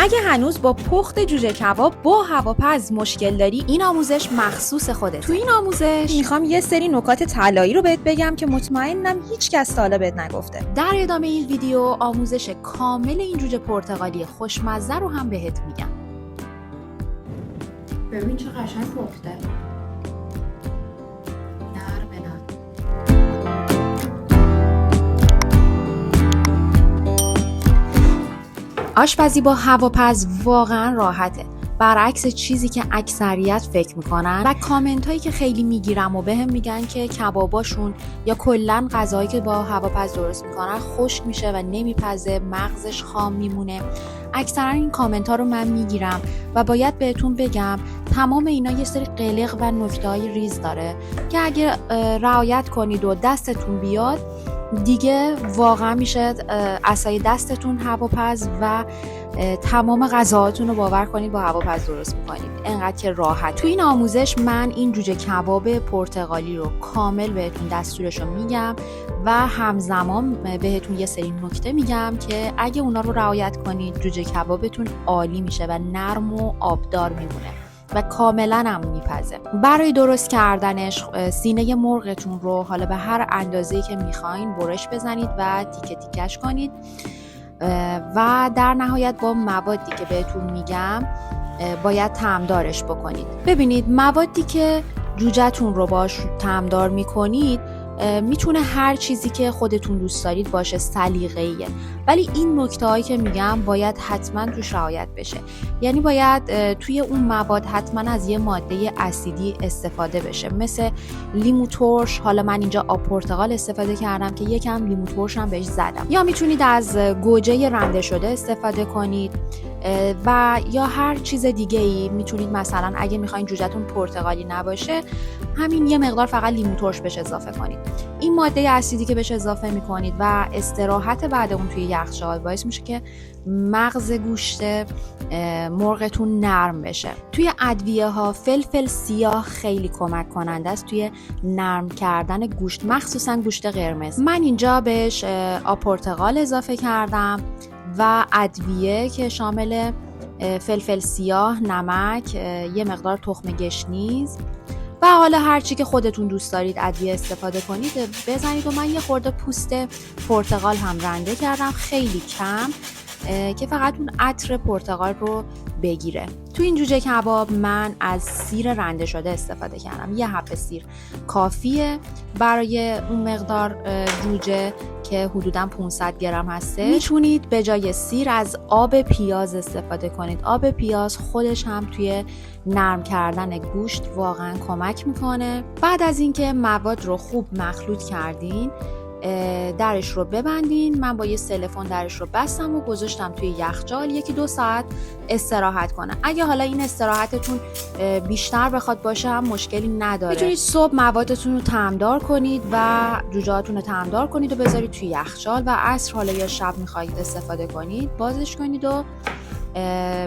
اگه هنوز با پخت جوجه کباب با هواپز مشکل داری، این آموزش مخصوص خودت. تو این آموزش میخوام یه سری نکات طلایی رو بهت بگم که مطمئنم هیچ کس تا حالا بهت نگفته. در ادامه این ویدیو آموزش کامل این جوجه پرتقالی خوشمزه رو هم بهت میگم. ببین چه قشنگ پخته. آشپزی با هواپز واقعا راحته، برعکس چیزی که اکثریت فکر میکنن و کامنت هایی که خیلی میگیرم و بهم میگن که کباباشون یا کلا غذایی که با هواپز درست میکنن خشک میشه و نمیپزه، مغزش خام میمونه. اکثرا این کامنت ها رو من میگیرم و باید بهتون بگم تمام اینا یه سری قلق و نکته های ریز داره که اگه رعایت کنید و دستتون بیاد دیگه واقعا میشه عصای دستتون هواپز و تمام غذاهاتون رو باور کنید با هواپز درست میکنید. انقدر که راحت. تو این آموزش من این جوجه کباب پرتقالی رو کامل بهتون دستورش رو میگم و همزمان بهتون یه سری نکته میگم که اگه اونا رو رعایت کنید جوجه کبابتون عالی میشه و نرم و آبدار میمونه و کاملا هم میپزه. برای درست کردنش سینه مرغتون رو حالا به هر اندازه‌ای که میخواین برش بزنید و تیکه تیکش کنید و در نهایت با موادی که بهتون میگم باید طعمدارش بکنید. ببینید موادی که جوجه‌تون رو باش طعمدار میکنید میتونه هر چیزی که خودتون دوست دارید باشه، سلیقه‌ایه، ولی این نکته‌هایی که میگم باید حتما توش رعایت بشه. یعنی باید توی اون مواد حتما از یه ماده اسیدی استفاده بشه، مثل لیمو ترش. حالا من اینجا آب پرتقال استفاده کردم که یکم لیمو ترش هم بهش زدم. یا میتونید از گوجه رنده شده استفاده کنید و یا هر چیز دیگه ای. میتونید مثلا اگه میخواین جوجه‌تون پرتقالی نباشه همین یه مقدار فقط لیمو ترش بهش اضافه کنید. این ماده اسیدی که بهش اضافه میکنید و استراحت بعد اون توی یخچال باعث میشه که مغز گوشت مرغتون نرم بشه. توی ادویه ها فلفل سیاه خیلی کمک کننده است توی نرم کردن گوشت، مخصوصا گوشت قرمز. من اینجا بهش آب پرتقال اضافه کردم و ادویه که شامل فلفل سیاه، نمک، یه مقدار تخم گشنیز و حالا هر چی که خودتون دوست دارید ادویه استفاده کنید بزنید. و من یه خورده پوست پرتقال هم رنده کردم، خیلی کم، که فقط اون عطر پرتقال رو بگیره. تو این جوجه کباب من از سیر رنده شده استفاده کردم. یه حب سیر کافیه برای اون مقدار جوجه که حدوداً 500 گرم هسته. میتونید به جای سیر از آب پیاز استفاده کنید. آب پیاز خودش هم توی نرم کردن گوشت واقعا کمک میکنه. بعد از اینکه مواد رو خوب مخلوط کردین درش رو ببندین. من با یه سلفون درش رو بستم و گذاشتم توی یخچال 1-2 ساعت استراحت کنه. اگه حالا این استراحتتون بیشتر بخواد باشه هم مشکلی نداره. میتونید صبح موادتون رو طعمدار کنید و جوجه‌هاتون رو طعمدار کنید و بذارید توی یخچال و عصر حالا یا شب میخواید استفاده کنید بازش کنید و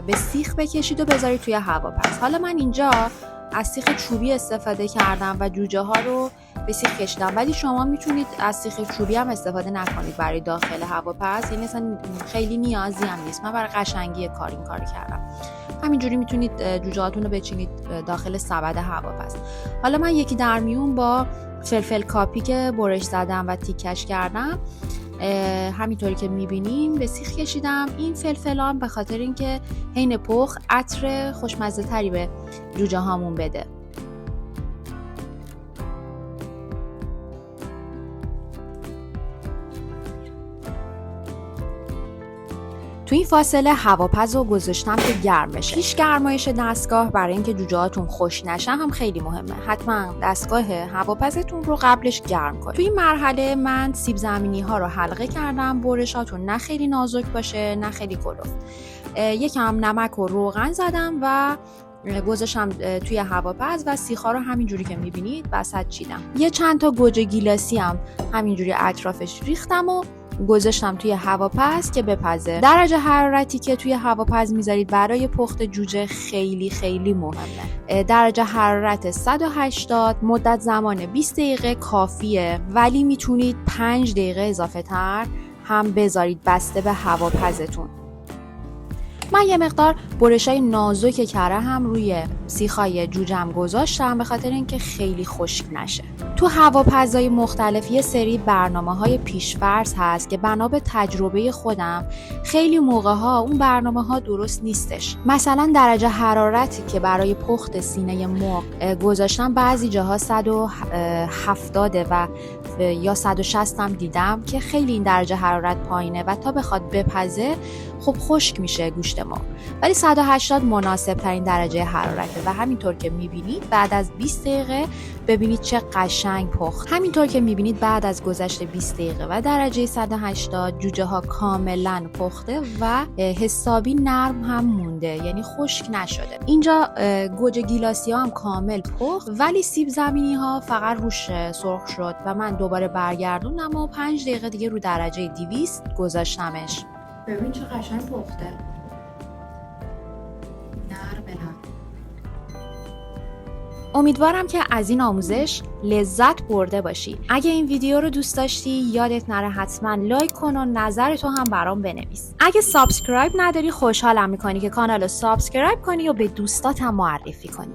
به سیخ بکشید و بذارید توی هواپز. حالا من اینجا از سیخ چوبی استفاده کردم و جوجه ها رو به سیخ کشیدم، ولی شما میتونید از سیخ چوبی هم استفاده نکنید برای داخل هواپز. یعنی اصلا خیلی نیازی هم نیست. من برای قشنگی این کار کردم. همینجوری میتونید جوجه هاتون رو بچینید داخل سبد هواپز. حالا من یکی در میون با فلفل کاپی که برش زدم و تیکش کردم همینطوری که میبینین به سیخ کشیدم. این فلفلام به خاطر اینکه حین پخت عطر خوشمزه تری به جوجه هامون بده. تو این فاصله هواپز رو گذاشتم که گرم بشه. هیچ گرمایش دستگاه برای اینکه جوجه‌هاتون خشک نشن هم خیلی مهمه. حتما دستگاه هواپزتون رو قبلش گرم کنید. تو این مرحله من سیب زمینی ها رو حلقه کردم. برشاتون نه خیلی نازک باشه نه خیلی کلفت. یکم نمک و روغن زدم و گذاشتم توی هواپز و سیخ‌ها رو همینجوری که می‌بینید وسط چیدم. یه چند تا گوجه گیلاسی هم همینجوری اطرافش ریختم و گذاشتم توی هواپز که بپزه. درجه حرارتی که توی هواپز میذارید برای پخت جوجه خیلی خیلی مهمه. درجه حرارت 180، مدت زمان 20 دقیقه کافیه، ولی میتونید 5 دقیقه اضافه تر هم بذارید بسته به هواپزتون. من یه مقدار برشای نازک کره هم روی سیخای جوجم گذاشتم به خاطر اینکه خیلی خشک نشه. تو هواپزای مختلف یه سری برنامه‌های پیش‌فرض هست که بنا به تجربه خودم خیلی موقع‌ها اون برنامه‌ها درست نیستش. مثلا درجه حرارتی که برای پخت سینه مرغ گذاشتم بعضی جاها 170 و یا 160 هم دیدم که خیلی این درجه حرارت پایینه و تا بخواد بپزه خب خشک میشه گوشت مرغ. ولی 180 مناسب ترین درجه حرارته و همینطور که میبینید بعد از 20 دقیقه ببینید چه قشنگ پخت. همینطور که میبینید بعد از گذشت 20 دقیقه و درجه 180 جوجه ها کاملا پخته و حسابی نرم هم مونده، یعنی خشک نشده. اینجا گوجه گیلاسی ها هم کامل پخت ولی سیب زمینی ها فقط روش سرخ شد و من دوباره برگردوندم و 5 دقیقه دیگه رو درجه 200 گذاشتمش. ببین چه قشنگ پخته. امیدوارم که از این آموزش لذت برده باشی. اگه این ویدیو رو دوست داشتی یادت نره حتما لایک کن و نظرتو هم برام بنویس. اگه سابسکرایب نداری خوشحالم میکنی که کانال رو سابسکرایب کنی و به دوستات هم معرفی کنی.